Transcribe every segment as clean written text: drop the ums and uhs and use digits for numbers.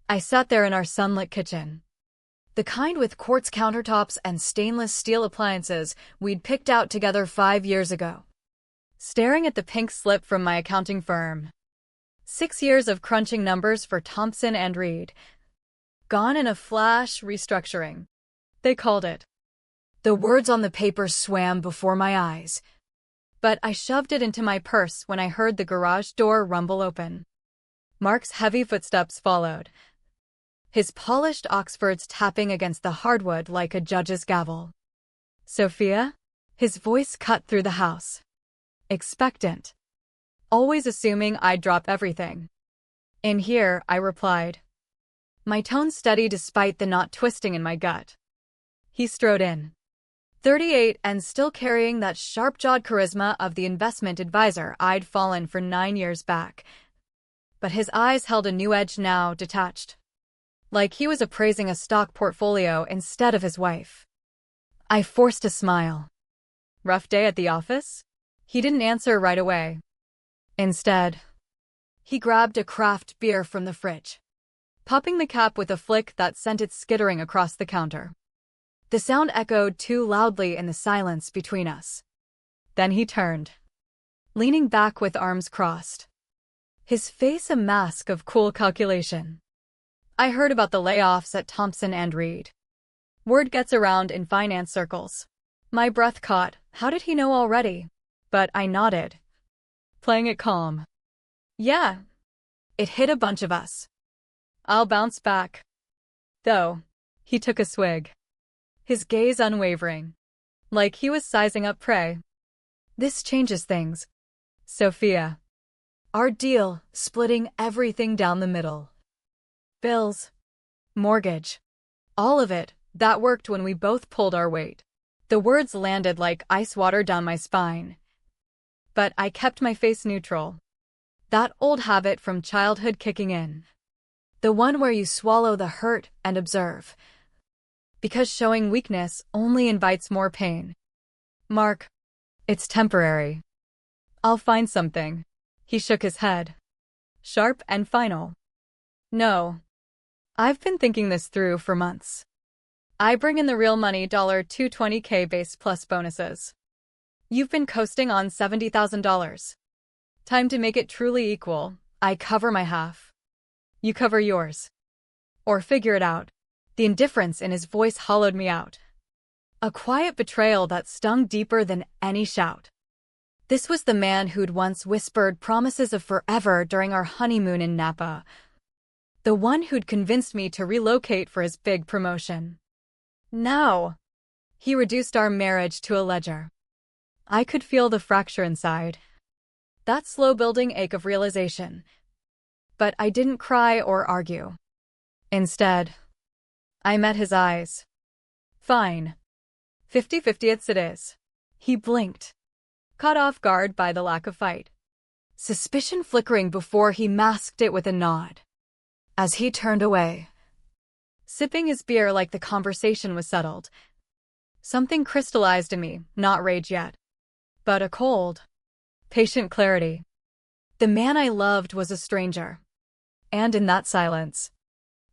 I sat there in our sunlit kitchen, the kind with quartz countertops and stainless steel appliances we'd picked out together 5 years ago, staring at the pink slip from my accounting firm. 6 years of crunching numbers for Thompson and Reed. Gone in a flash. Restructuring, they called it. The words on the paper swam before my eyes, but I shoved it into my purse when I heard the garage door rumble open. Mark's heavy footsteps followed, his polished Oxfords tapping against the hardwood like a judge's gavel. "Sophia?" His voice cut through the house. Expectant. Always assuming I'd drop everything. "In here," I replied, my tone steady despite the knot twisting in my gut. He strode in, 38 and still carrying that sharp-jawed charisma of the investment advisor I'd fallen for 9 years back. But his eyes held a new edge now, detached, like he was appraising a stock portfolio instead of his wife. I forced a smile. "Rough day at the office?" He didn't answer right away. Instead, he grabbed a craft beer from the fridge, popping the cap with a flick that sent it skittering across the counter. The sound echoed too loudly in the silence between us. Then he turned, leaning back with arms crossed, his face a mask of cool calculation. "I heard about the layoffs at Thompson and Reed. Word gets around in finance circles." My breath caught. How did he know already? But I nodded, playing it calm. "Yeah, it hit a bunch of us. I'll bounce back, though." He took a swig, his gaze unwavering, like he was sizing up prey. "This changes things, Sophia. Our deal, splitting everything down the middle. Bills, mortgage, all of it, that worked when we both pulled our weight." The words landed like ice water down my spine, but I kept my face neutral. That old habit from childhood kicking in. The one where you swallow the hurt and observe, because showing weakness only invites more pain. "Mark, it's temporary. I'll find something." He shook his head, sharp and final. "No. I've been thinking this through for months. I bring in the real money, $220K base plus bonuses. You've been coasting on $70,000. Time to make it truly equal. I cover my half. You cover yours. Or figure it out." The indifference in his voice hollowed me out. A quiet betrayal that stung deeper than any shout. This was the man who'd once whispered promises of forever during our honeymoon in Napa. The one who'd convinced me to relocate for his big promotion. Now, he reduced our marriage to a ledger. I could feel the fracture inside, that slow-building ache of realization. But I didn't cry or argue. Instead, I met his eyes. "Fine. 50-50 it is." He blinked, caught off guard by the lack of fight, suspicion flickering before he masked it with a nod. As he turned away, sipping his beer like the conversation was settled, something crystallized in me, not rage yet, but a cold, patient clarity. The man I loved was a stranger. And in that silence,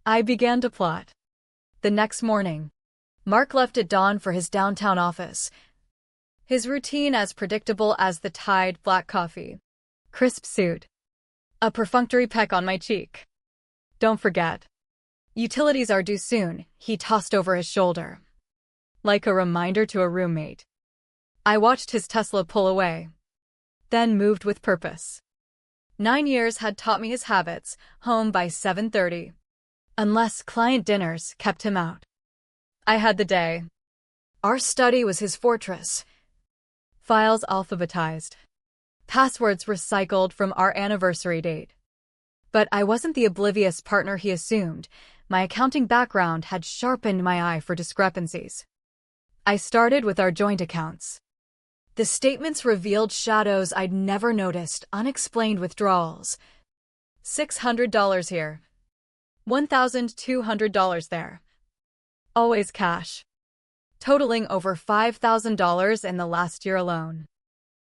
I began to plot. The next morning, Mark left at dawn for his downtown office, his routine as predictable as the Tide black coffee, crisp suit, a perfunctory peck on my cheek. "Don't forget, utilities are due soon," he tossed over his shoulder, like a reminder to a roommate. I watched his Tesla pull away, then moved with purpose. 9 years had taught me his habits, home by 7:30. Unless client dinners kept him out. I had the day. Our study was his fortress. Files alphabetized. Passwords recycled from our anniversary date. But I wasn't the oblivious partner he assumed. My accounting background had sharpened my eye for discrepancies. I started with our joint accounts. The statements revealed shadows I'd never noticed, unexplained withdrawals. $600 here. $1,200 there. Always cash. Totaling over $5,000 in the last year alone.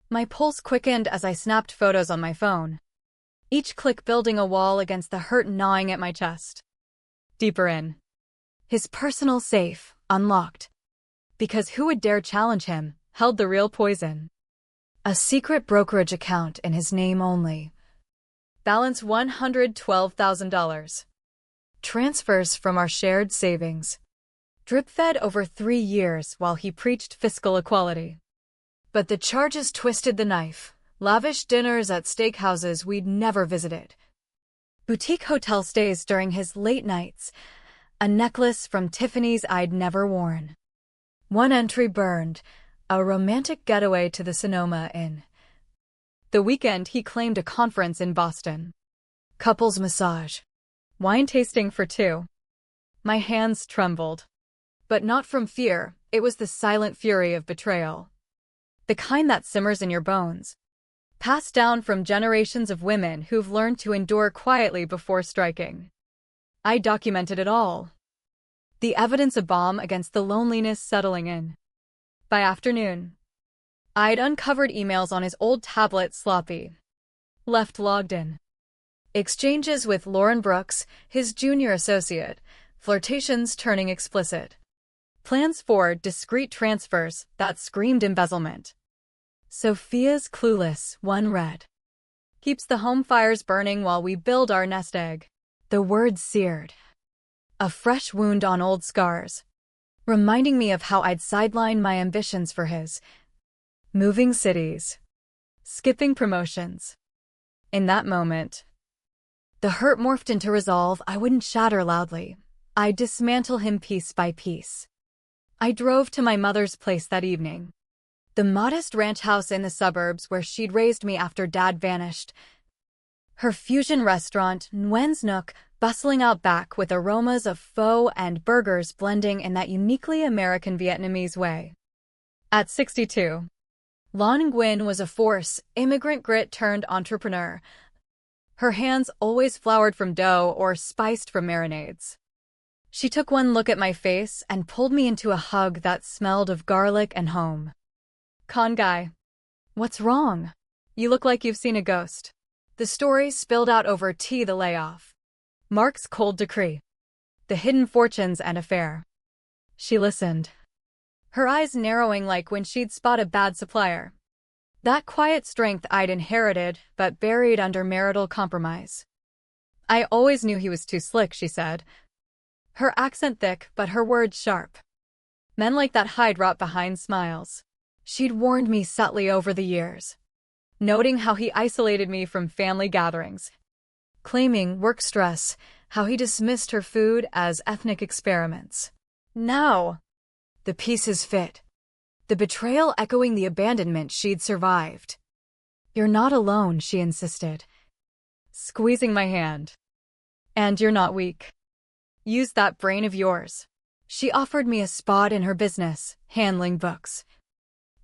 My pulse quickened as I snapped photos on my phone, each click building a wall against the hurt gnawing at my chest. Deeper in. His personal safe, unlocked. Because who would dare challenge him, held the real poison. A secret brokerage account in his name only. Balance $112,000. Transfers from our shared savings. Drip-fed over 3 years while he preached fiscal equality. But the charges twisted the knife. Lavish dinners at steakhouses we'd never visited. Boutique hotel stays during his late nights. A necklace from Tiffany's I'd never worn. One entry burned. A romantic getaway to the Sonoma Inn. The weekend he claimed a conference in Boston. Couples massage. Wine tasting for 2. My hands trembled. But not from fear, it was the silent fury of betrayal. The kind that simmers in your bones. Passed down from generations of women who've learned to endure quietly before striking. I documented it all. The evidence a balm against the loneliness settling in. By afternoon, I'd uncovered emails on his old tablet sloppy. Left logged in. Exchanges with Lauren Brooks, his junior associate, flirtations turning explicit. Plans for discreet transfers that screamed embezzlement. Sophia's clueless, one read. Keeps the home fires burning while we build our nest egg. The words seared. A fresh wound on old scars. Reminding me of how I'd sidelined my ambitions for his. Moving cities. Skipping promotions. In that moment, the hurt morphed into resolve. I wouldn't shatter loudly. I'd dismantle him piece by piece. I drove to my mother's place that evening. The modest ranch house in the suburbs where she'd raised me after Dad vanished. Her fusion restaurant, Nguyen's Nook, bustling out back with aromas of pho and burgers blending in that uniquely American Vietnamese way. At 62, Lan Nguyen was a force, immigrant grit turned entrepreneur. Her hands always floured from dough or spiced from marinades. She took one look at my face and pulled me into a hug that smelled of garlic and home. Con guy. What's wrong? You look like you've seen a ghost. The story spilled out over tea. The layoff. Mark's cold decree. The hidden fortunes and affair. She listened. Her eyes narrowing like when she'd spot a bad supplier. That quiet strength I'd inherited, but buried under marital compromise. I always knew he was too slick, she said. Her accent thick, but her words sharp. Men like that hide rot behind smiles. She'd warned me subtly over the years, noting how he isolated me from family gatherings, claiming work stress, how he dismissed her food as ethnic experiments. Now, the pieces fit. The betrayal echoing the abandonment she'd survived. You're not alone, she insisted, squeezing my hand. And you're not weak. Use that brain of yours. She offered me a spot in her business, handling books.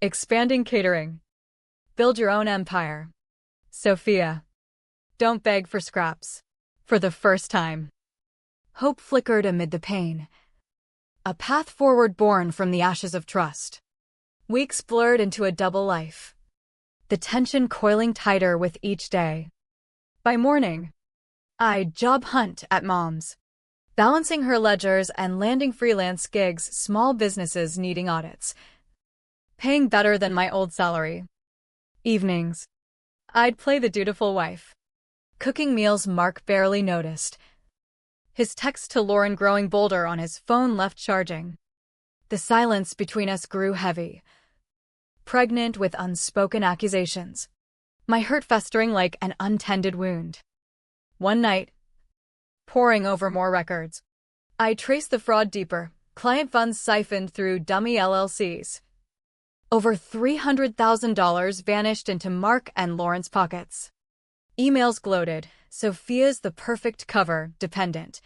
Expanding catering. Build your own empire. Sophia. Don't beg for scraps. For the first time. Hope flickered amid the pain. A path forward born from the ashes of trust. Weeks blurred into a double life. The tension coiling tighter with each day. By morning, I'd job hunt at Mom's. Balancing her ledgers and landing freelance gigs, small businesses needing audits. Paying better than my old salary. Evenings, I'd play the dutiful wife. Cooking meals Mark barely noticed. His text to Lauren growing bolder on his phone left charging. The silence between us grew heavy. Pregnant with unspoken accusations. My hurt festering like an untended wound. One night, poring over more records, I traced the fraud deeper. Client funds siphoned through dummy LLCs. Over $300,000 vanished into Mark and Lauren's pockets. Emails gloated. Sophia's the perfect cover, dependent.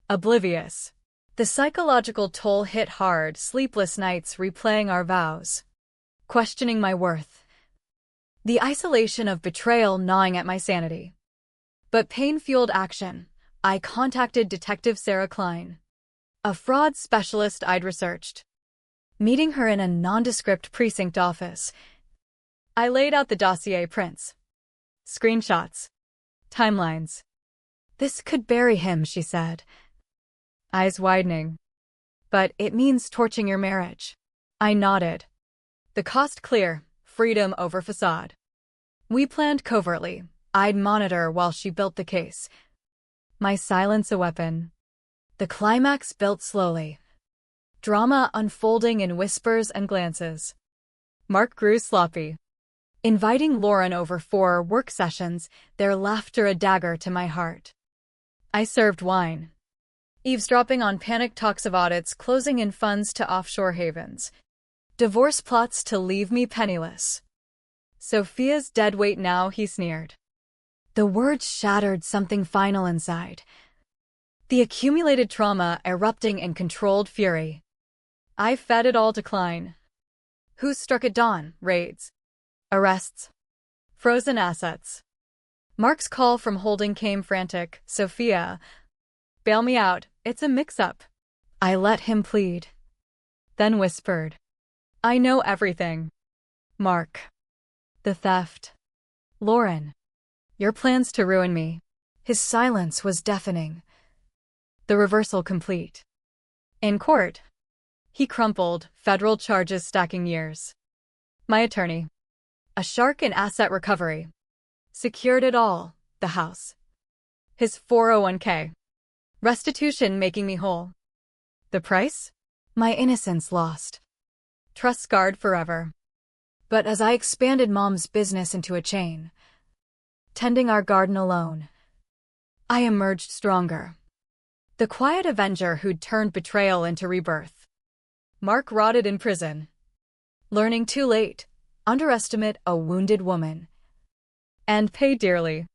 Oblivious. The psychological toll hit hard, sleepless nights replaying our vows. Questioning my worth. The isolation of betrayal gnawing at my sanity. But pain-fueled action. I contacted Detective Sarah Klein, a fraud specialist I'd researched. Meeting her in a nondescript precinct office, I laid out the dossier prints, screenshots, timelines. This could bury him, she said. eyes widening. But it means torching your marriage. I nodded. The cost clear, freedom over facade. We planned covertly. I'd monitor while she built the case. My silence a weapon. The climax built slowly. Drama unfolding in whispers and glances. Mark grew sloppy. Inviting Lauren over for work sessions, their laughter a dagger to my heart. I served wine. Eavesdropping on panic talks of audits closing in funds to offshore havens. Divorce plots to leave me penniless. Sophia's dead weight now, he sneered. The words shattered something final inside. The accumulated trauma erupting in controlled fury. I fed it all decline. Who struck at dawn? Raids. Arrests. Frozen assets. Mark's call from holding came frantic. Sophia. Bail me out, it's a mix-up. I let him plead. Then whispered. I know everything. Mark. The theft. Lauren. Your plans to ruin me. His silence was deafening. The reversal complete. In court. He crumpled, federal charges stacking years. My attorney. A shark in asset recovery. Secured it all, the house. His 401k. Restitution making me whole. The price? My innocence lost. Trust scarred forever. But as I expanded Mom's business into a chain, tending our garden alone, I emerged stronger. The quiet avenger who'd turned betrayal into rebirth. Mark rotted in prison. Learning too late, underestimate a wounded woman. And pay dearly.